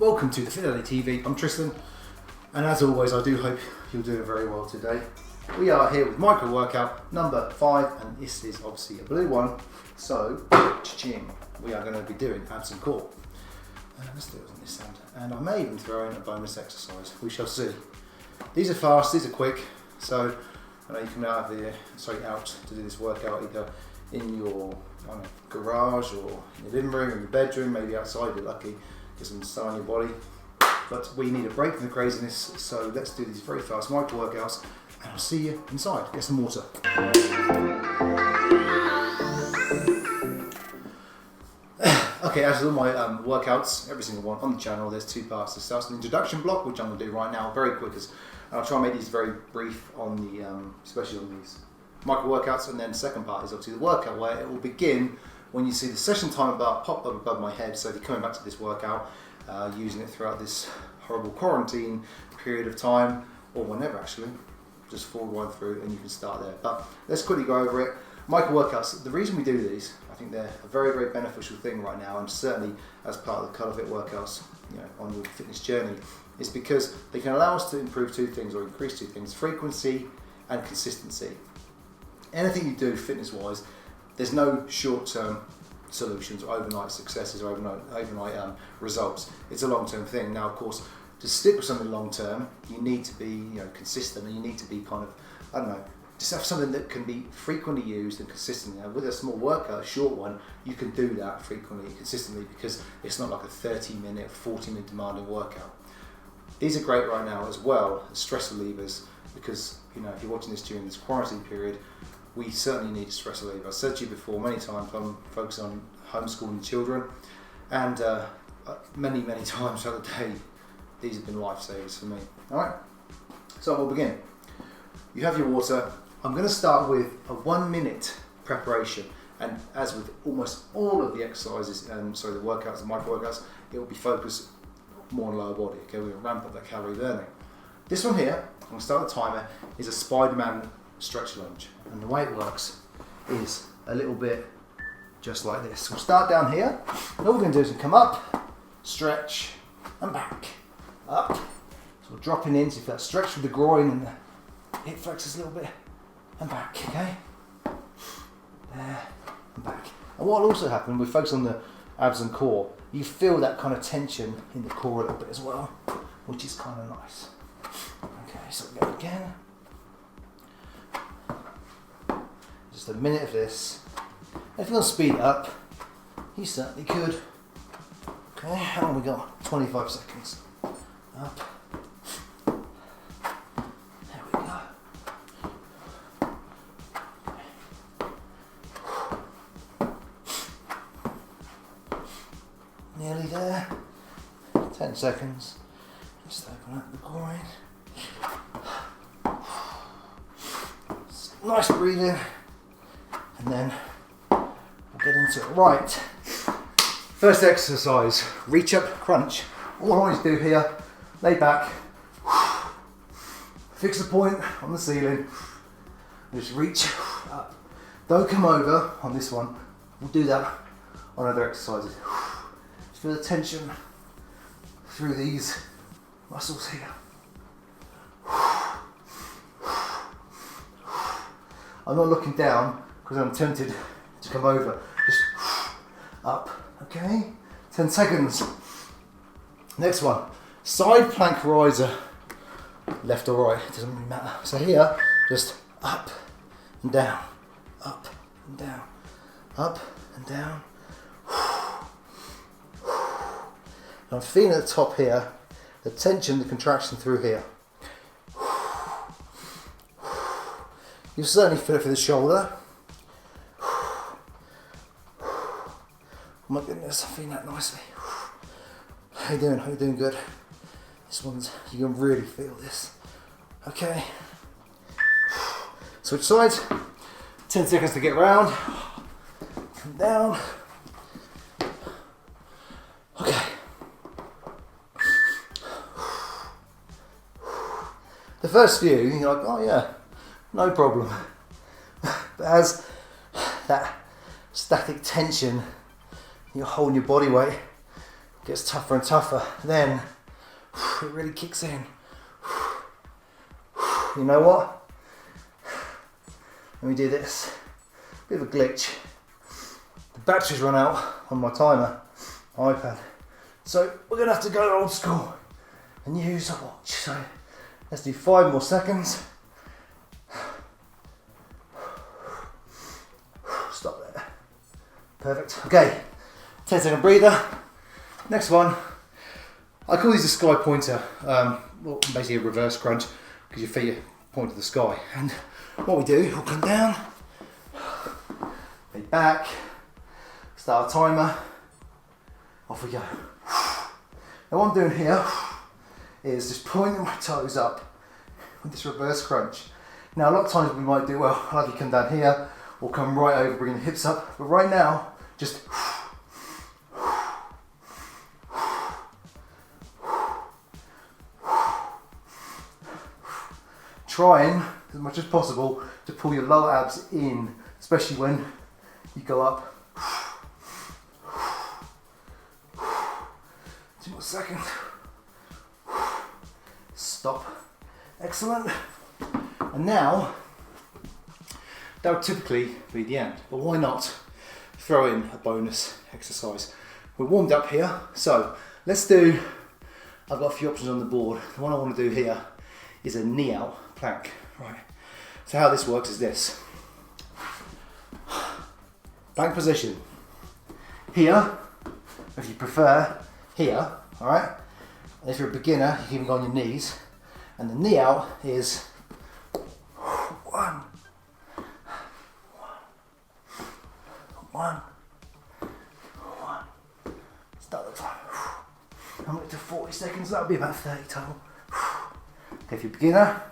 Welcome to the Fit Daily TV. I'm Tristan, and as always, I do hope you're doing very well today. We are here with micro workout number 5, and this is obviously a blue one. So, cha-ching, we are going to be doing abs and core. Let's do it on this end, and I may even throw in a bonus exercise. We shall see. These are fast, these are quick. So, I know you come out to do this workout either in your garage or in your living room, or your bedroom, maybe outside if you're lucky. Get some sun on your body, but we need a break from the craziness, so let's do these very fast micro workouts, and I'll see you inside. Get some water. Okay, as with all my workouts, every single one on the channel, there's 2 parts. This starts an introduction block, which I'm going to do right now, very quick, and I'll try and make these very brief on the, especially on these micro workouts, and then the second part is obviously the workout, where it will begin when you see the session time bar pop up above my head. So if you're coming back to this workout, using it throughout this horrible quarantine period of time, or whenever actually, just forward one through and you can start there. But let's quickly go over it. Micro workouts, the reason we do these, I think they're a very, very beneficial thing right now, and certainly as part of the ColorFit Workouts, on your fitness journey, is because they can allow us to improve 2 things, or increase 2 things: frequency and consistency. Anything you do fitness-wise, there's no short-term solutions or overnight successes or overnight results. It's a long-term thing. Now, of course, to stick with something long-term, you need to be consistent, and you need to be just have something that can be frequently used and consistent. Now, with a small workout, a short one, you can do that frequently and consistently because it's not like a 30-minute, 40-minute demanding workout. These are great right now as well as stress relievers, because if you're watching this during this quarantine period, we certainly need a stress reliever. I've said to you before many times, I'm focusing on homeschooling children, and many times throughout the day, these have been lifesavers for me. Alright, so we'll begin. You have your water. I'm going to start with a 1-minute preparation, and as with almost all of the exercises, the workouts, the micro workouts, it will be focused more on lower body. Okay, we're going to ramp up that calorie burning. This one here, I'm going to start the timer, is a Spider-Man stretch lunge, and the way it works is a little bit just like this. We'll start down here, and all we're going to do is come up, stretch, and back, up. So we're dropping in, so if that stretch with the groin and the hip flexors a little bit, and back, okay? There, and back. And what will also happen, we focus on the abs and core, you feel that kind of tension in the core a little bit as well, which is kind of nice. Okay, so we go again. Just a minute of this. If you want to speed it up, you certainly could. Okay, how long we got? 25 seconds. Up. There we go. Nearly there. 10 seconds. Just open up the groin. Nice breathing. And then we'll get into it. Right, first exercise, reach up crunch. All I always do here, lay back, fix the point on the ceiling, just reach up. Don't come over on this one. We'll do that on other exercises. Just feel the tension through these muscles here. I'm not looking down because I'm tempted to come over. Just up, okay? 10 seconds. Next one, side plank riser. Left or right, it doesn't really matter. So here, just up and down, up and down, up and down. And I'm feeling at the top here, the tension, the contraction through here. You'll certainly feel it for the shoulder. Oh my goodness, I'm feeling that nicely. How you doing? How you doing? Good. This one's, you can really feel this. Okay. Switch sides. 10 seconds to get round. Come down. Okay. The first few, you're like, oh yeah, no problem. But as that static tension, you're holding your body weight, gets tougher and tougher. Then it really kicks in. You know what? Let me do this. Bit of a glitch. The battery's run out on my timer, iPad. So we're gonna have to go old school and use a watch. So let's do 5 more seconds. Stop there. Perfect. Okay, 10-second breather. Next one. I call these a sky pointer. Well, basically a reverse crunch because your feet point to the sky. And what we do, we'll come down, feet back, start a timer, off we go. Now what I'm doing here is just pointing my toes up with this reverse crunch. Now a lot of times we might do, well, I'll have you come down here or come right over, bringing the hips up. But right now, just trying as much as possible to pull your lower abs in, especially when you go up. 2 more seconds. Stop. Excellent. And now, that would typically be the end, but why not throw in a bonus exercise? We're warmed up here, so let's do, I've got a few options on the board. The one I want to do here is a knee out plank. Right. So how this works is this. Plank position. Here, if you prefer, here, alright? And if you're a beginner, you can even go on your knees. And the knee out is 1, 1, 1. Start the time. I'm up to 40 seconds, that'll be about 30 total. Okay, if you're a beginner,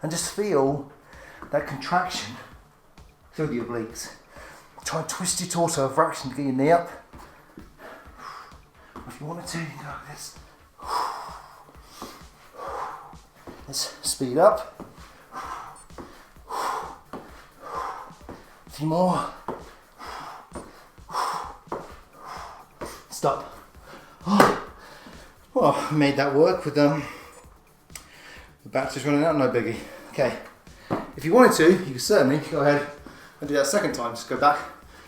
and just feel that contraction through the obliques. Try and twist your torso a fraction to get your knee up. If you wanted to, you can go like this. Let's speed up. A few more. Stop. Oh. Well, I made that work with the battery's running out, no biggie. Okay, if you wanted to, you can certainly go ahead and do that second time. Just go back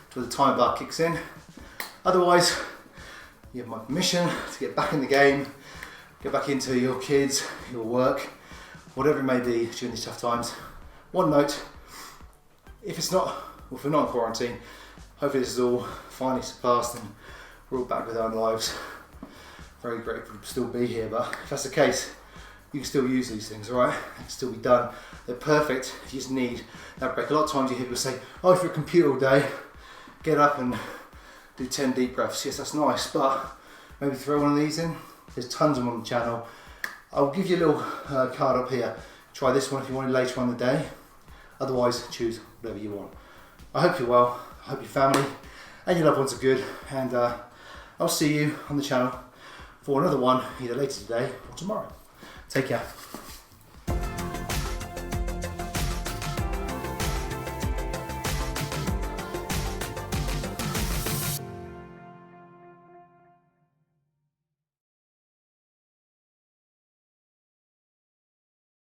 till the time bar kicks in. Otherwise, you have my permission to get back in the game, get back into your kids, your work, whatever it may be during these tough times. One note, if we're not in quarantine, hopefully this is all finally surpassed and we're all back with our lives. Very grateful to still be here, but if that's the case, you can still use these things, alright? They can still be done. They're perfect if you just need that break. A lot of times you hear people say, oh, if you're a computer all day, get up and do 10 deep breaths. Yes, that's nice, but maybe throw one of these in. There's tons of them on the channel. I'll give you a little card up here. Try this one if you want it later on in the day. Otherwise, choose whatever you want. I hope you're well. I hope your family and your loved ones are good. And I'll see you on the channel for another one either later today or tomorrow. Take care.